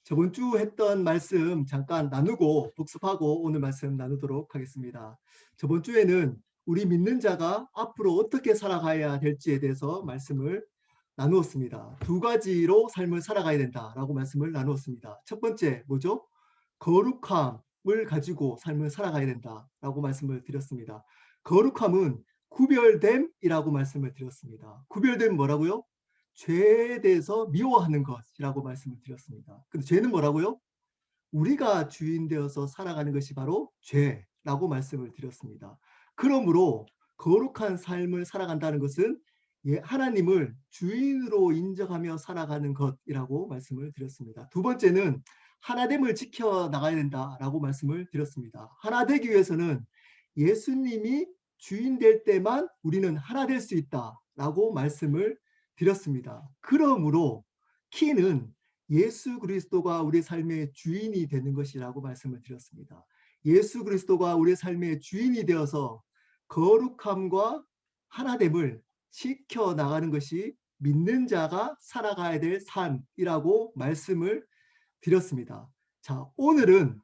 저번 주 했던 말씀 잠깐 나누고 복습하고 오늘 말씀 나누도록 하겠습니다. 저번 주에는 우리 믿는 자가 앞으로 어떻게 살아가야 될지에 대해서 말씀을 나누었습니다. 두 가지로 삶을 살아가야 된다라고 말씀을 나누었습니다. 첫 번째 뭐죠? 거룩함을 가지고 삶을 살아가야 된다라고 말씀을 드렸습니다. 거룩함은 구별됨이라고 말씀을 드렸습니다. 구별됨 뭐라고요? 죄에 대해서 미워하는 것이라고 말씀을 드렸습니다. 근데 죄는 뭐라고요? 우리가 주인 되어서 살아가는 것이 바로 죄라고 말씀을 드렸습니다. 그러므로 거룩한 삶을 살아간다는 것은 하나님을 주인으로 인정하며 살아가는 것이라고 말씀을 드렸습니다. 두 번째는 하나됨을 지켜나가야 된다라고 말씀을 드렸습니다. 하나 되기 위해서는 예수님이 주인 될 때만 우리는 하나 될 수 있다라고 말씀을 드렸습니다. 그러므로 키는 예수 그리스도가 우리 삶의 주인이 되는 것이라고 말씀을 드렸습니다. 예수 그리스도가 우리 삶의 주인이 되어서 거룩함과 하나됨을 지켜나가는 것이 믿는 자가 살아가야 될 삶이라고 말씀을 드렸습니다. 자, 오늘은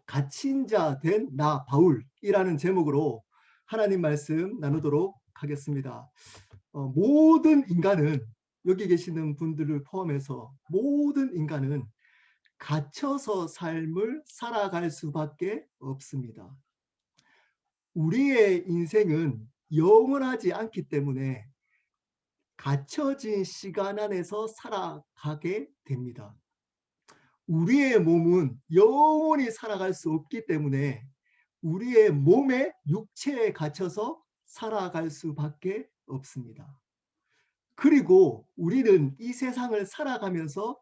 갇힌 자 된 나 바울이라는 제목으로 하나님 말씀 나누도록 하겠습니다. 모든 인간은 여기 계시는 분들을 포함해서 모든 인간은 갇혀서 삶을 살아갈 수밖에 없습니다. 우리의 인생은 영원하지 않기 때문에 갇혀진 시간 안에서 살아가게 됩니다. 우리의 몸은 영원히 살아갈 수 없기 때문에 우리의 몸의 육체에 갇혀서 살아갈 수밖에 없습니다. 그리고 우리는 이 세상을 살아가면서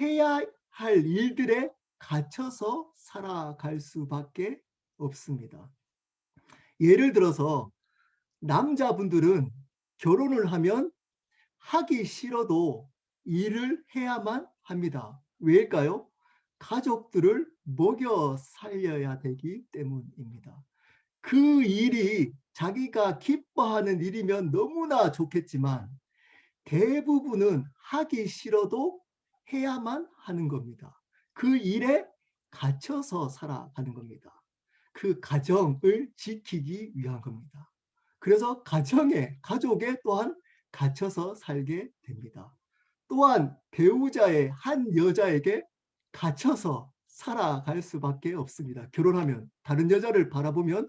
해야 할 일들에 갇혀서 살아갈 수밖에 없습니다. 예를 들어서 남자분들은 결혼을 하면 하기 싫어도 일을 해야만 합니다. 왜일까요? 가족들을 먹여 살려야 되기 때문입니다. 그 일이 자기가 기뻐하는 일이면 너무나 좋겠지만 대부분은 하기 싫어도 해야만 하는 겁니다. 그 일에 갇혀서 살아가는 겁니다. 그 가정을 지키기 위한 겁니다. 그래서 가족에 또한 갇혀서 살게 됩니다. 또한 배우자의 한 여자에게 갇혀서 살아갈 수밖에 없습니다. 결혼하면 다른 여자를 바라보면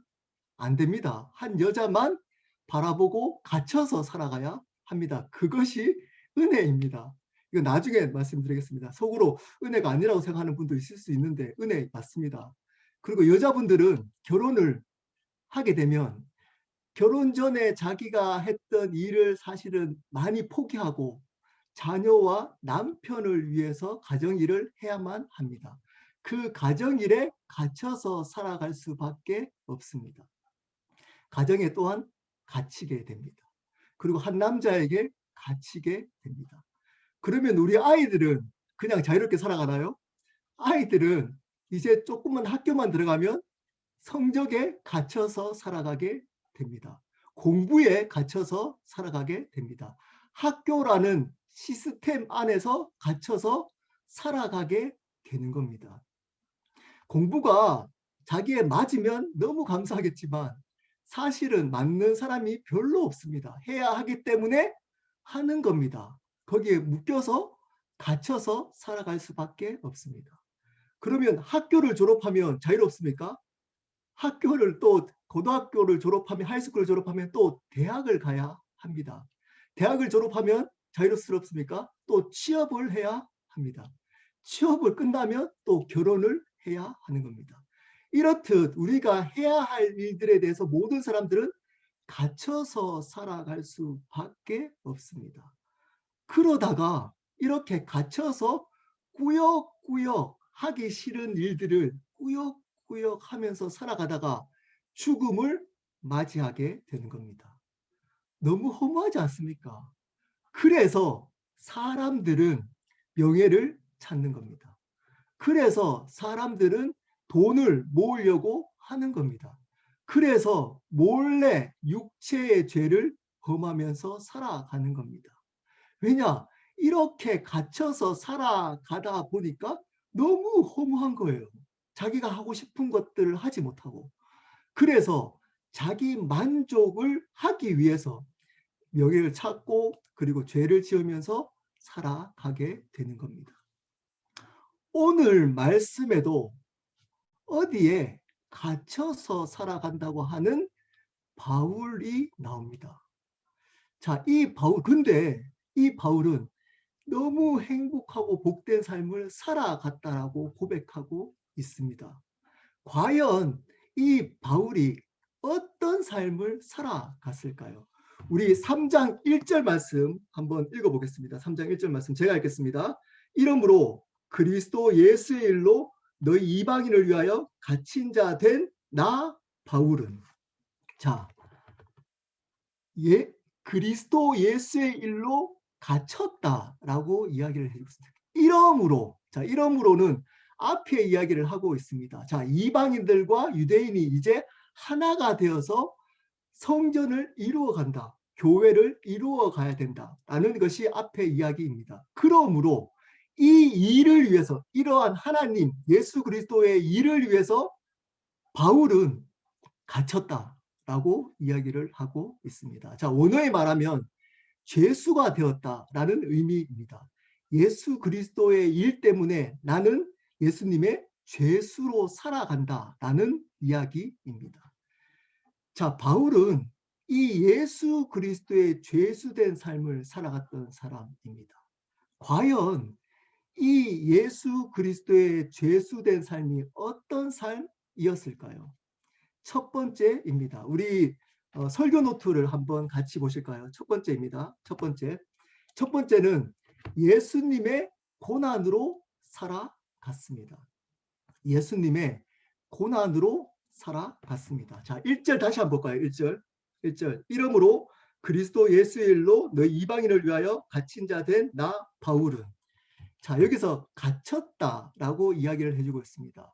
안 됩니다. 한 여자만 바라보고 갇혀서 살아가야 합니다. 그것이 은혜입니다. 이거 나중에 말씀드리겠습니다. 속으로 은혜가 아니라고 생각하는 분도 있을 수 있는데 은혜 맞습니다. 그리고 여자분들은 결혼을 하게 되면 결혼 전에 자기가 했던 일을 사실은 많이 포기하고 자녀와 남편을 위해서 가정일을 해야만 합니다. 그 가정일에 갇혀서 살아갈 수밖에 없습니다. 가정에 또한 갇히게 됩니다. 그리고 한 남자에게 갇히게 됩니다. 그러면 우리 아이들은 그냥 자유롭게 살아가나요? 아이들은 이제 조금만 학교만 들어가면 성적에 갇혀서 살아가게 됩니다. 공부에 갇혀서 살아가게 됩니다. 학교라는 시스템 안에서 갇혀서 살아가게 되는 겁니다. 공부가 자기에 맞으면 너무 감사하겠지만 사실은 맞는 사람이 별로 없습니다. 해야 하기 때문에 하는 겁니다. 거기에 묶여서 갇혀서 살아갈 수밖에 없습니다. 그러면 학교를 졸업하면 자유롭습니까? 학교를 또 고등학교를 졸업하면 하이스쿨을 졸업하면 또 대학을 가야 합니다. 대학을 졸업하면 자유롭습니까? 또 취업을 해야 합니다. 취업을 끝나면 또 결혼을 해야 하는 겁니다. 이렇듯 우리가 해야 할 일들에 대해서 모든 사람들은 갇혀서 살아갈 수밖에 없습니다. 그러다가 이렇게 갇혀서 꾸역꾸역 하기 싫은 일들을 꾸역꾸역 하면서 살아가다가 죽음을 맞이하게 되는 겁니다. 너무 허무하지 않습니까? 그래서 사람들은 명예를 찾는 겁니다. 그래서 사람들은 돈을 모으려고 하는 겁니다. 그래서 몰래 육체의 죄를 범하면서 살아가는 겁니다. 왜냐? 이렇게 갇혀서 살아가다 보니까 너무 허무한 거예요. 자기가 하고 싶은 것들을 하지 못하고. 그래서 자기 만족을 하기 위해서 명예를 찾고 그리고 죄를 지으면서 살아가게 되는 겁니다. 오늘 말씀에도 어디에 갇혀서 살아간다고 하는 바울이 나옵니다. 자, 근데 이 바울은 너무 행복하고 복된 삶을 살아갔다라고 고백하고 있습니다. 과연 이 바울이 어떤 삶을 살아갔을까요? 우리 3장 1절 말씀 한번 읽어보겠습니다. 3장 1절 말씀 제가 읽겠습니다. 이러므로 그리스도 예수의 일로 너희 이방인을 위하여 갇힌 자 된 나 바울은, 자, 그리스도 예수의 일로 갇혔다라고 이야기를 해주고 있습니다. 이러므로, 자, 이러므로는 앞에 이야기를 하고 있습니다. 자, 이방인들과 유대인이 이제 하나가 되어서 성전을 이루어 간다. 교회를 이루어 가야 된다라는 것이 앞의 이야기입니다. 그러므로 이 일을 위해서, 이러한 하나님 예수 그리스도의 일을 위해서 바울은 갇혔다라고 이야기를 하고 있습니다. 자, 원어에 말하면 죄수가 되었다라는 의미입니다. 예수 그리스도의 일 때문에 나는 예수님의 죄수로 살아간다라는 이야기입니다. 자, 바울은 이 예수 그리스도의 죄수된 삶을 살아갔던 사람입니다. 과연 이 예수 그리스도의 죄수된 삶이 어떤 삶이었을까요? 첫 번째입니다. 우리 설교 노트를 한번 같이 보실까요? 첫 번째입니다. 첫 번째는 예수님의 고난으로 살아갔습니다. 예수님의 고난으로 살아갔습니다. 자, 1절 다시 한번 볼까요? 1절. 이러므로 그리스도 예수의 일로 너희 이방인을 위하여 갇힌 자 된 나 바울은, 자, 여기서 갇혔다라고 이야기를 해주고 있습니다.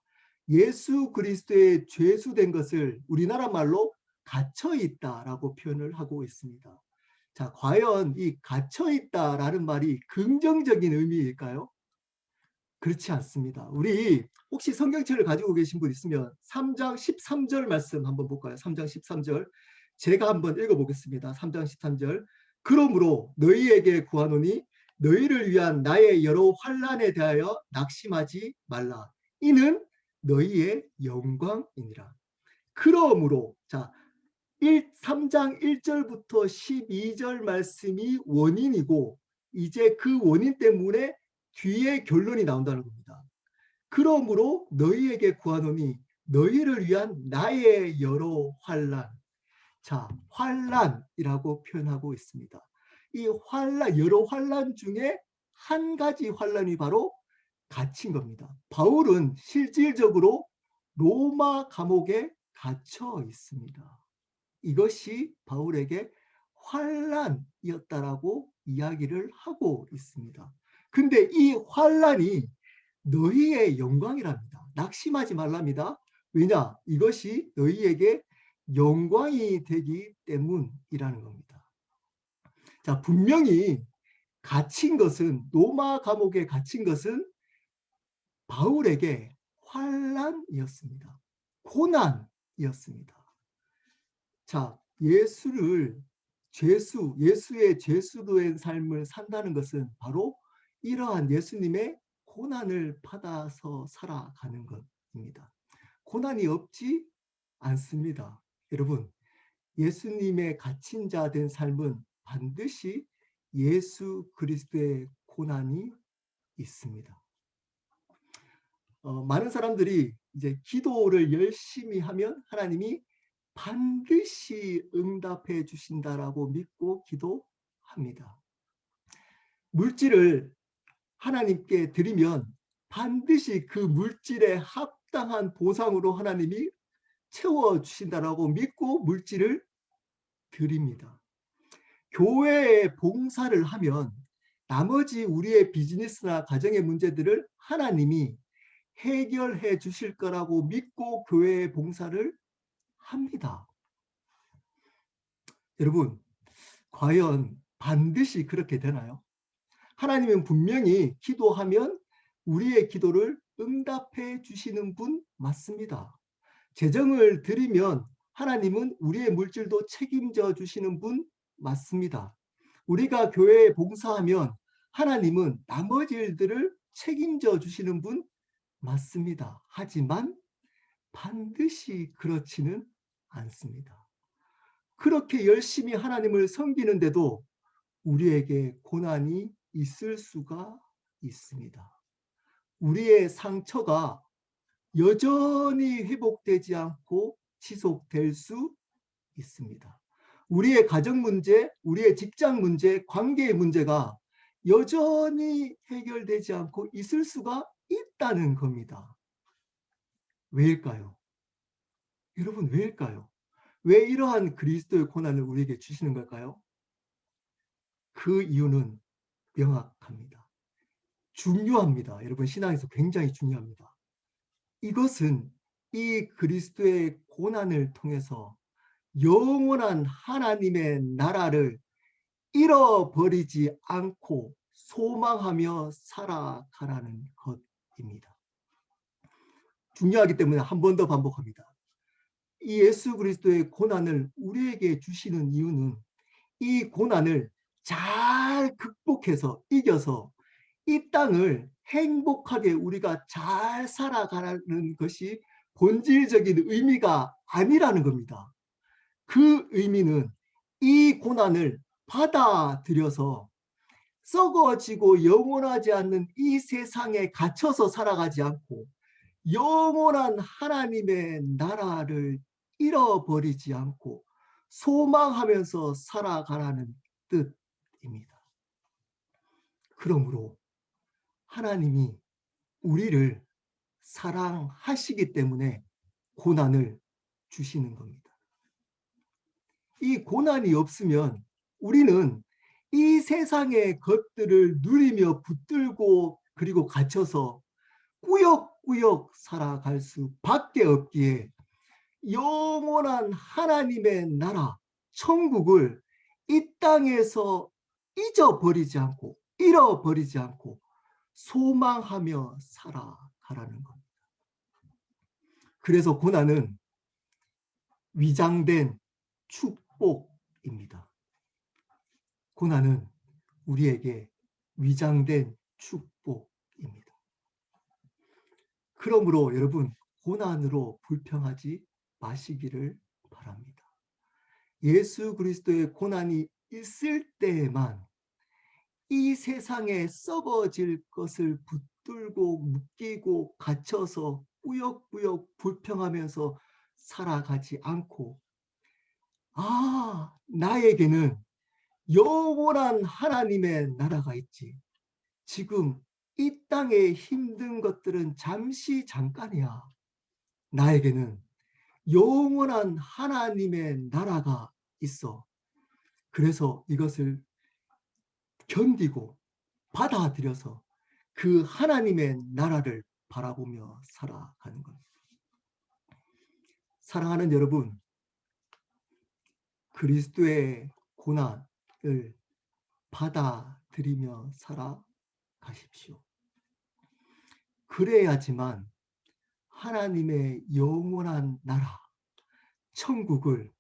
예수 그리스도의 죄수된 것을 우리나라 말로 갇혀있다라고 표현을 하고 있습니다. 자, 과연 이 갇혀있다라는 말이 긍정적인 의미일까요? 그렇지 않습니다. 우리 혹시 성경책을 가지고 계신 분 있으면 3장 13절 말씀 한번 볼까요? 3장 13절 제가 한번 읽어보겠습니다. 3장 13절 그러므로 너희에게 구하노니 너희를 위한 나의 여러 환난에 대하여 낙심하지 말라. 이는 너희의 영광이니라. 그러므로, 자, 3장 1절부터 12절 말씀이 원인이고 이제 그 원인 때문에 뒤에 결론이 나온다는 겁니다. 그러므로 너희에게 구하노니 너희를 위한 나의 여러 환난. 자, 환난이라고 표현하고 있습니다. 이 환난, 여러 환난 중에 한 가지 환난이 바로 갇힌 겁니다. 바울은 실질적으로 로마 감옥에 갇혀 있습니다. 이것이 바울에게 환난이었다라고 이야기를 하고 있습니다. 근데 이 환난이 너희의 영광이랍니다. 낙심하지 말랍니다. 왜냐? 이것이 너희에게 영광이 되기 때문이라는 겁니다. 자, 분명히 갇힌 것은, 로마 감옥에 갇힌 것은 바울에게 환난이었습니다. 고난이었습니다. 자, 예수의 죄수된 삶을 산다는 것은 바로 이러한 예수님의 고난을 받아서 살아가는 것입니다. 고난이 없지 않습니다. 여러분, 예수님의 갇힌 자 된 삶은 반드시 예수 그리스도의 고난이 있습니다. 많은 사람들이 이제 기도를 열심히 하면 하나님이 반드시 응답해 주신다라고 믿고 기도합니다. 물질을 하나님께 드리면 반드시 그 물질에 합당한 보상으로 하나님이 채워주신다라고 믿고 물질을 드립니다. 교회에 봉사를 하면 나머지 우리의 비즈니스나 가정의 문제들을 하나님이 해결해 주실 거라고 믿고 교회에 봉사를 합니다. 여러분, 과연 반드시 그렇게 되나요? 하나님은 분명히 기도하면 우리의 기도를 응답해 주시는 분 맞습니다. 재정을 드리면 하나님은 우리의 물질도 책임져 주시는 분 맞습니다. 우리가 교회에 봉사하면 하나님은 나머지 일들을 책임져 주시는 분 맞습니다. 하지만 반드시 그렇지는 않습니다. 그렇게 열심히 하나님을 섬기는데도 우리에게 고난이 있을 수가 있습니다. 우리의 상처가 여전히 회복되지 않고 지속될 수 있습니다. 우리의 가정 문제, 우리의 직장 문제, 관계의 문제가 여전히 해결되지 않고 있을 수가 있다는 겁니다. 왜일까요? 여러분, 왜일까요? 왜 이러한 그리스도의 고난을 우리에게 주시는 걸까요? 그 이유는 명확합니다. 중요합니다. 여러분, 신앙에서 굉장히 중요합니다. 이것은 이 그리스도의 고난을 통해서 영원한 하나님의 나라를 잃어버리지 않고 소망하며 살아가라는 것입니다. 중요하기 때문에 한 번 더 반복합니다. 이 예수 그리스도의 고난을 우리에게 주시는 이유는 이 고난을 잘 극복해서 이겨서 이 땅을 행복하게 우리가 잘 살아가는 것이 본질적인 의미가 아니라는 겁니다. 그 의미는 이 고난을 받아들여서 썩어지고 영원하지 않는 이 세상에 갇혀서 살아가지 않고 영원한 하나님의 나라를 잃어버리지 않고 소망하면서 살아가라는 뜻입니다. 그러므로 하나님이 우리를 사랑하시기 때문에 고난을 주시는 겁니다. 이 고난이 없으면 우리는 이 세상의 것들을 누리며 붙들고 그리고 갇혀서 꾸역꾸역 살아갈 수밖에 없기에 영원한 하나님의 나라, 천국을 이 땅에서 잊어버리지 않고 잃어버리지 않고 소망하며 살아가라는 겁니다. 그래서 고난은 위장된 축복입니다. 고난은 우리에게 위장된 축복입니다. 그러므로 여러분, 고난으로 불평하지 마시기를 바랍니다. 예수 그리스도의 고난이 있을 때에만 이 세상에 썩어질 것을 붙들고 묶이고 갇혀서 꾸역꾸역 불평하면서 살아가지 않고, 나에게는 영원한 하나님의 나라가 있지. 지금 이 땅의 힘든 것들은 잠시 잠깐이야. 나에게는 영원한 하나님의 나라가 있어. 그래서 이것을 견디고 받아들여서 그 하나님의 나라를 바라보며 살아가는 겁니다. 사랑하는 여러분, 그리스도의 고난을 받아들이며 살아가십시오. 그래야지만 하나님의 영원한 나라, 천국을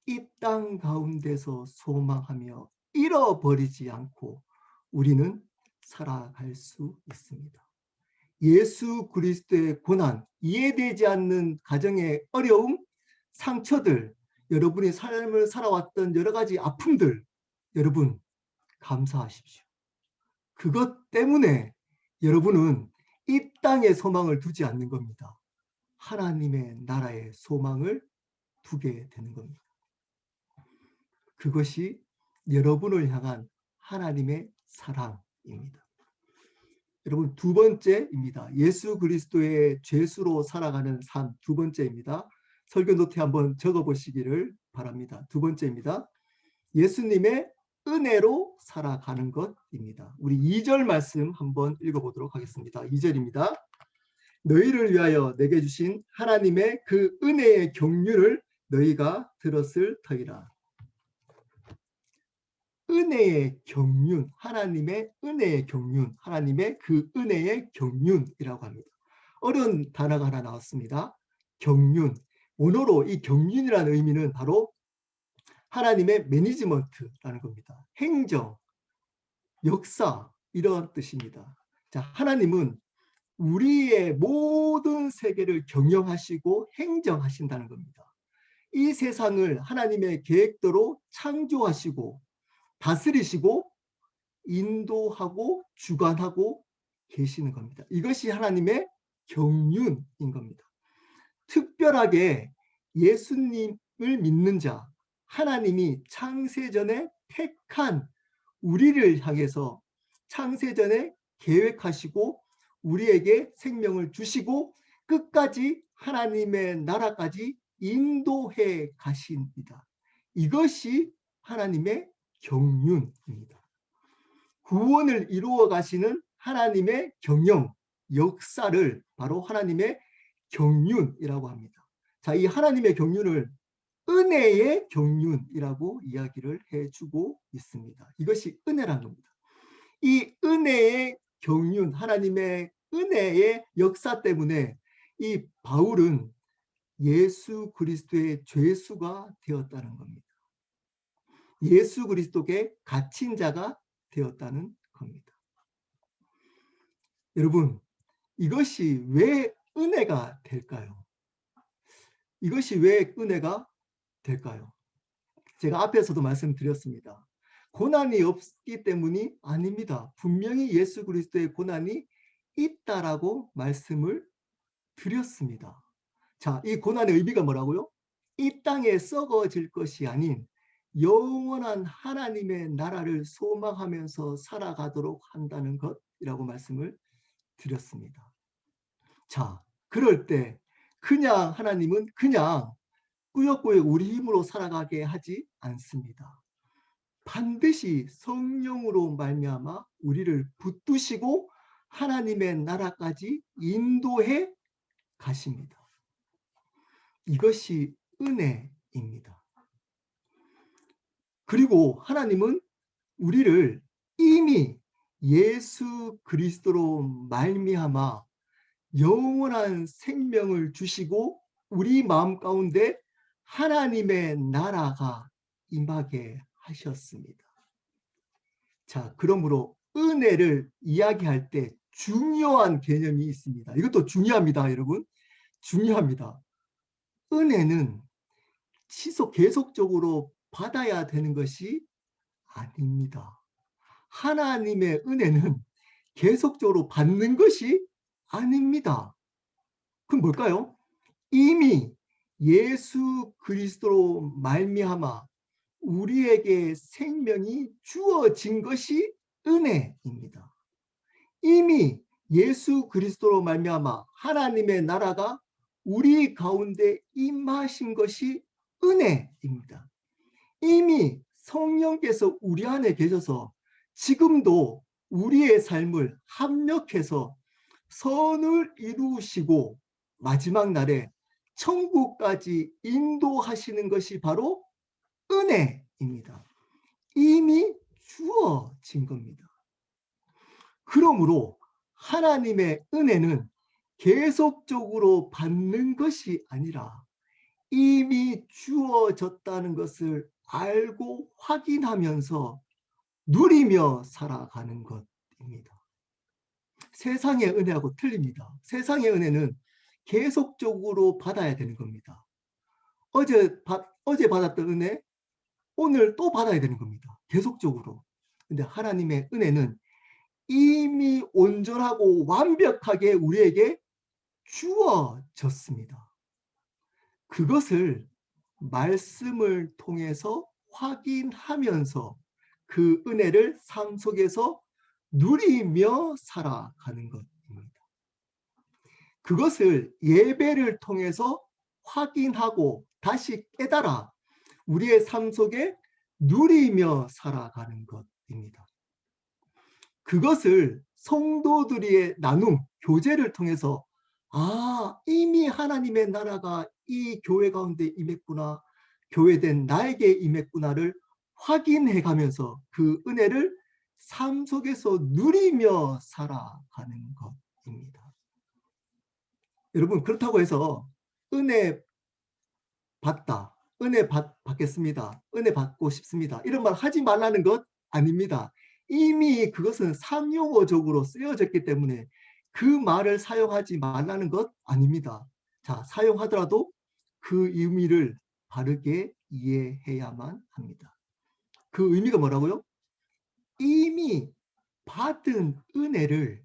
이 땅 가운데서 소망하며 잃어버리지 않고 우리는 살아갈 수 있습니다. 예수 그리스도의 고난, 이해되지 않는 가정의 어려움, 상처들, 여러분이 삶을 살아왔던 여러 가지 아픔들, 여러분 감사하십시오. 그것 때문에 여러분은 이 땅에 소망을 두지 않는 겁니다. 하나님의 나라에 소망을 두게 되는 겁니다. 그것이 여러분을 향한 하나님의 사랑입니다. 여러분, 두 번째입니다. 예수 그리스도의 죄수로 살아가는 삶, 두 번째입니다. 설교 노트에 한번 적어보시기를 바랍니다. 두 번째입니다. 예수님의 은혜로 살아가는 것입니다. 우리 2절 말씀 한번 읽어보도록 하겠습니다. 2절입니다. 너희를 위하여 내게 주신 하나님의 그 은혜의 경륜을 너희가 들었을 터이라. 은혜의 경륜, 하나님의 은혜의 경륜, 하나님의 그 은혜의 경륜이라고 합니다. 어려운 단어가 하나 나왔습니다. 경륜. 원어로 이 경륜이라는 의미는 바로 하나님의 매니지먼트라는 겁니다. 행정, 역사 이런 뜻입니다. 자, 하나님은 우리의 모든 세계를 경영하시고 행정하신다는 겁니다. 이 세상을 하나님의 계획대로 창조하시고 다스리시고 인도하고 주관하고 계시는 겁니다. 이것이 하나님의 경륜인 겁니다. 특별하게 예수님을 믿는 자, 하나님이 창세전에 택한 우리를 향해서 창세전에 계획하시고 우리에게 생명을 주시고 끝까지 하나님의 나라까지 인도해 가십니다. 이것이 하나님의 경륜입니다. 구원을 이루어 가시는 하나님의 경영, 역사를 바로 하나님의 경륜이라고 합니다. 자, 이 하나님의 경륜을 은혜의 경륜이라고 이야기를 해주고 있습니다. 이것이 은혜라는 겁니다. 이 은혜의 경륜, 하나님의 은혜의 역사 때문에 이 바울은 예수 그리스도의 죄수가 되었다는 겁니다. 예수 그리스도께 갇힌 자가 되었다는 겁니다. 여러분, 이것이 왜 은혜가 될까요? 이것이 왜 은혜가 될까요? 제가 앞에서도 말씀드렸습니다. 고난이 없기 때문이 아닙니다. 분명히 예수 그리스도의 고난이 있다라고 말씀을 드렸습니다. 자, 이 고난의 의미가 뭐라고요? 이 땅에 썩어질 것이 아닌 영원한 하나님의 나라를 소망하면서 살아가도록 한다는 것이라고 말씀을 드렸습니다. 자, 그럴 때 그냥 하나님은 그냥 꾸역꾸역 우리 힘으로 살아가게 하지 않습니다. 반드시 성령으로 말미암아 우리를 붙드시고 하나님의 나라까지 인도해 가십니다. 이것이 은혜입니다. 그리고 하나님은 우리를 이미 예수 그리스도로 말미암아 영원한 생명을 주시고 우리 마음 가운데 하나님의 나라가 임하게 하셨습니다. 자, 그러므로 은혜를 이야기할 때 중요한 개념이 있습니다. 이것도 중요합니다, 여러분. 중요합니다. 은혜는 계속적으로 받아야 되는 것이 아닙니다. 하나님의 은혜는 계속적으로 받는 것이 아닙니다. 그럼 뭘까요? 이미 예수 그리스도로 말미암아 우리에게 생명이 주어진 것이 은혜입니다. 이미 예수 그리스도로 말미암아 하나님의 나라가 우리 가운데 임하신 것이 은혜입니다. 이미 성령께서 우리 안에 계셔서 지금도 우리의 삶을 합력해서 선을 이루시고 마지막 날에 천국까지 인도하시는 것이 바로 은혜입니다. 이미 주어진 겁니다. 그러므로 하나님의 은혜는 계속적으로 받는 것이 아니라 이미 주어졌다는 것을 알고 확인하면서 누리며 살아가는 것입니다. 세상의 은혜하고 틀립니다. 세상의 은혜는 계속적으로 받아야 되는 겁니다. 어제 받았던 은혜, 오늘 또 받아야 되는 겁니다. 계속적으로. 근데 하나님의 은혜는 이미 온전하고 완벽하게 우리에게 주어졌습니다. 그것을 말씀을 통해서 확인하면서 그 은혜를 삶 속에서 누리며 살아가는 것입니다. 그것을 예배를 통해서 확인하고 다시 깨달아 우리의 삶 속에 누리며 살아가는 것입니다. 그것을 성도들의 나눔, 교제를 통해서 이미 하나님의 나라가 이 교회 가운데 임했구나, 교회된 나에게 임했구나를 확인해 가면서 그 은혜를 삶 속에서 누리며 살아가는 것입니다. 여러분, 그렇다고 해서 은혜 받다, 은혜 받겠습니다, 은혜 받고 싶습니다, 이런 말 하지 말라는 것 아닙니다. 이미 그것은 상용어적으로 쓰여졌기 때문에 그 말을 사용하지 말라는 것 아닙니다. 자, 사용하더라도 그 의미를 바르게 이해해야만 합니다. 그 의미가 뭐라고요? 이미 받은 은혜를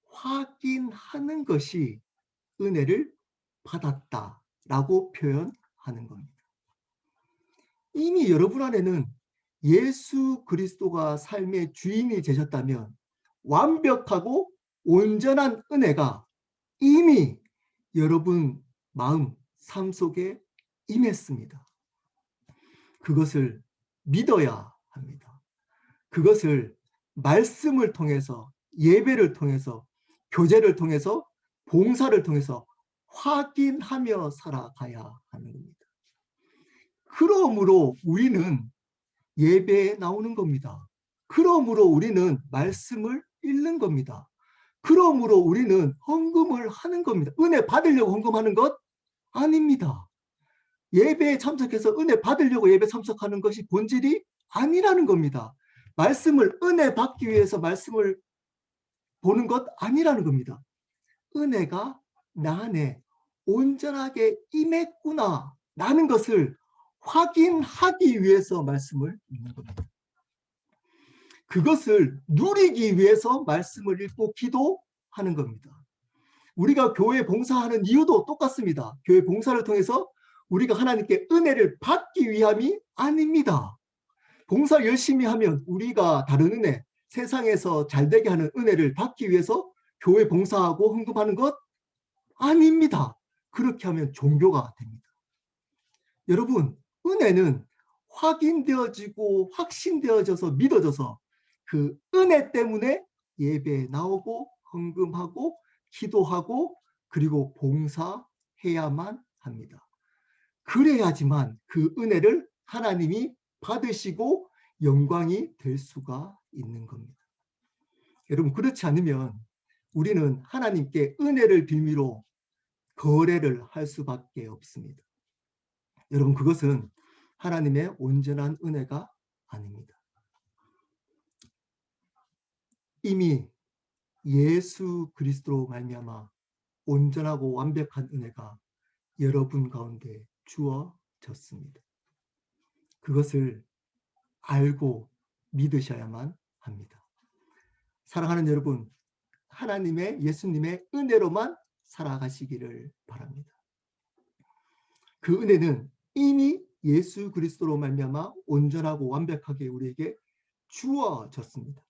확인하는 것이 은혜를 받았다라고 표현하는 겁니다. 이미 여러분 안에는 예수 그리스도가 삶의 주인이 되셨다면 완벽하고 온전한 은혜가 이미 여러분 마음, 삶 속에 임했습니다. 그것을 믿어야 합니다. 그것을 말씀을 통해서, 예배를 통해서, 교제를 통해서, 봉사를 통해서 확인하며 살아가야 하는 겁니다. 그러므로 우리는 예배에 나오는 겁니다. 그러므로 우리는 말씀을 읽는 겁니다. 그러므로 우리는 헌금을 하는 겁니다. 은혜 받으려고 헌금하는 것 아닙니다. 예배에 참석해서 은혜 받으려고 예배 참석하는 것이 본질이 아니라는 겁니다. 말씀을 은혜 받기 위해서 말씀을 보는 것 아니라는 겁니다. 은혜가 나 안에 온전하게 임했구나 라는 것을 확인하기 위해서 말씀을 읽는 겁니다. 그것을 누리기 위해서 말씀을 읽고 기도하는 겁니다. 우리가 교회 봉사하는 이유도 똑같습니다. 교회 봉사를 통해서 우리가 하나님께 은혜를 받기 위함이 아닙니다. 봉사 열심히 하면 우리가 다른 은혜, 세상에서 잘되게 하는 은혜를 받기 위해서 교회 봉사하고 헌금하는 것 아닙니다. 그렇게 하면 종교가 됩니다. 여러분, 은혜는 확인되어지고 확신되어져서 믿어져서 그 은혜 때문에 예배에 나오고 헌금하고 기도하고 그리고 봉사해야만 합니다. 그래야지만 그 은혜를 하나님이 받으시고 영광이 될 수가 있는 겁니다. 여러분, 그렇지 않으면 우리는 하나님께 은혜를 빌미로 거래를 할 수밖에 없습니다. 여러분, 그것은 하나님의 온전한 은혜가 아닙니다. 이미 예수 그리스도로 말미암아 온전하고 완벽한 은혜가 여러분 가운데 주어졌습니다. 그것을 알고 믿으셔야만 합니다. 사랑하는 여러분, 하나님의 예수님의 은혜로만 살아가시기를 바랍니다. 그 은혜는 이미 예수 그리스도로 말미암아 온전하고 완벽하게 우리에게 주어졌습니다.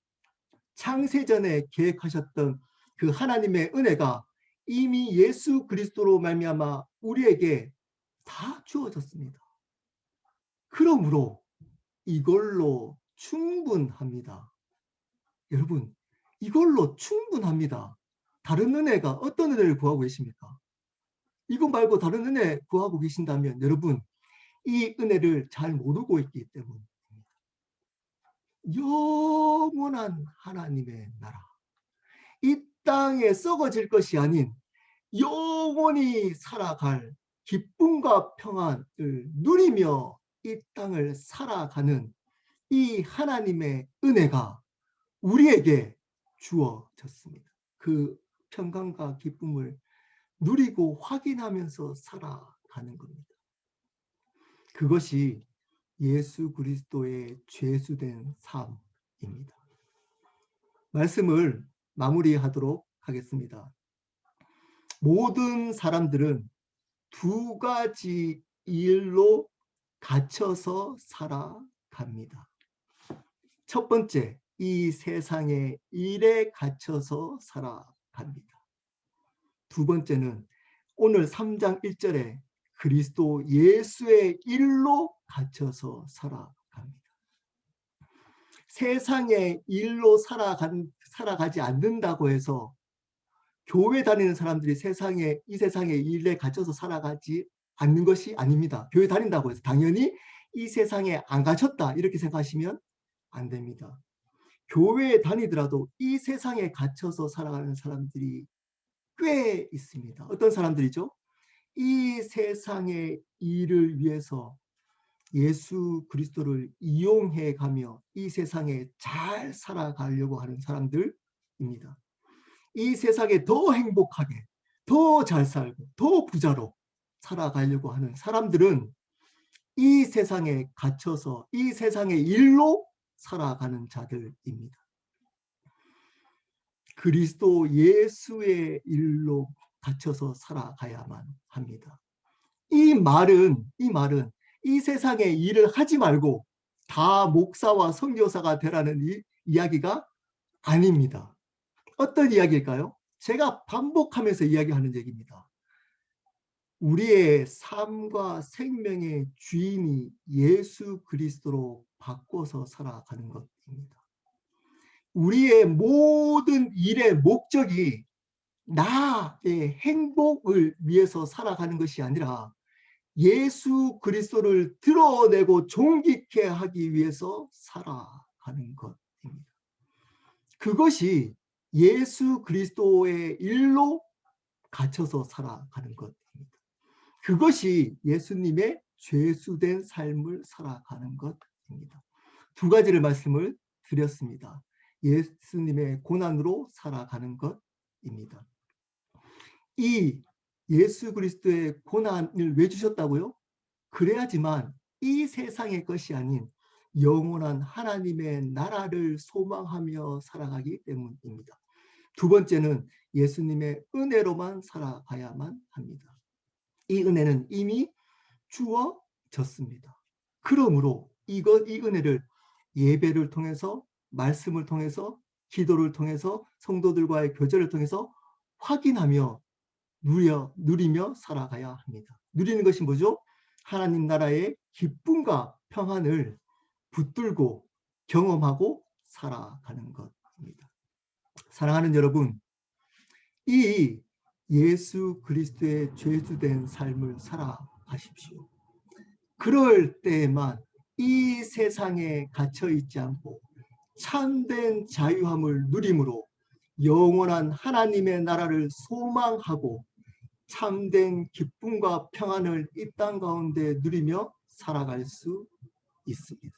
창세전에 계획하셨던 그 하나님의 은혜가 이미 예수 그리스도로 말미암아 우리에게 다 주어졌습니다. 그러므로 이걸로 충분합니다. 여러분, 이걸로 충분합니다. 다른 은혜가 어떤 은혜를 구하고 계십니까? 이거 말고 다른 은혜 구하고 계신다면 여러분, 이 은혜를 잘 모르고 있기 때문입니다. 영원한 하나님의 나라, 이 땅에 썩어질 것이 아닌 영원히 살아갈 기쁨과 평안을 누리며 이 땅을 살아가는 이 하나님의 은혜가 우리에게 주어졌습니다. 그 평강과 기쁨을 누리고 확인하면서 살아가는 겁니다. 그것이 예수 그리스도의 죄수된 삶입니다. 말씀을 마무리하도록 하겠습니다. 모든 사람들은 두 가지 일로 갇혀서 살아갑니다. 첫 번째, 이 세상의 일에 갇혀서 살아갑니다. 두 번째는 오늘 3장 1절에 그리스도 예수의 일로 갇혀서 살아갑니다. 세상의 일로 살아가지 않는다고 해서 교회 다니는 사람들이 이 세상의 일에 갇혀서 살아가지 않는 것이 아닙니다. 교회 다닌다고 해서 당연히 이 세상에 안 갇혔다 이렇게 생각하시면 안 됩니다. 교회에 다니더라도 이 세상에 갇혀서 살아가는 사람들이 꽤 있습니다. 어떤 사람들이죠? 이 세상의 일을 위해서 예수 그리스도를 이용해 가며 이 세상에 잘 살아가려고 하는 사람들입니다. 이 세상에 더 행복하게, 더 잘 살고, 더 부자로 살아가려고 하는 사람들은 이 세상에 갇혀서 이 세상의 일로 살아가는 자들입니다. 그리스도 예수의 일로 갇혀서 살아가야만 합니다. 이 말은 이 세상의 일을 하지 말고 다 목사와 선교사가 되라는 이야기가 아닙니다. 어떤 이야기일까요? 제가 반복하면서 이야기하는 얘기입니다. 우리의 삶과 생명의 주인이 예수 그리스도로 바꿔서 살아가는 것입니다. 우리의 모든 일의 목적이 나의 행복을 위해서 살아가는 것이 아니라 예수 그리스도를 드러내고 존귀케 하기 위해서 살아가는 것입니다. 그것이 예수 그리스도의 일로 갇혀서 살아가는 것입니다. 그것이 예수님의 죄수된 삶을 살아가는 것입니다. 두 가지를 말씀을 드렸습니다. 예수님의 고난으로 살아가는 것입니다. 이 예수 그리스도의 고난을 왜 주셨다고요? 그래야지만 이 세상의 것이 아닌 영원한 하나님의 나라를 소망하며 살아가기 때문입니다. 두 번째는 예수님의 은혜로만 살아가야만 합니다. 이 은혜는 이미 주어졌습니다. 그러므로 이 은혜를 예배를 통해서, 말씀을 통해서, 기도를 통해서, 성도들과의 교제를 통해서 확인하며 누리며 살아가야 합니다. 누리는 것이 뭐죠? 하나님 나라의 기쁨과 평안을 붙들고 경험하고 살아가는 것입니다. 사랑하는 여러분, 이 예수 그리스도의 죄수된 삶을 살아가십시오. 그럴 때에만 이 세상에 갇혀 있지 않고 참된 자유함을 누림으로 영원한 하나님의 나라를 소망하고 참된 기쁨과 평안을 이 땅 가운데 누리며 살아갈 수 있습니다.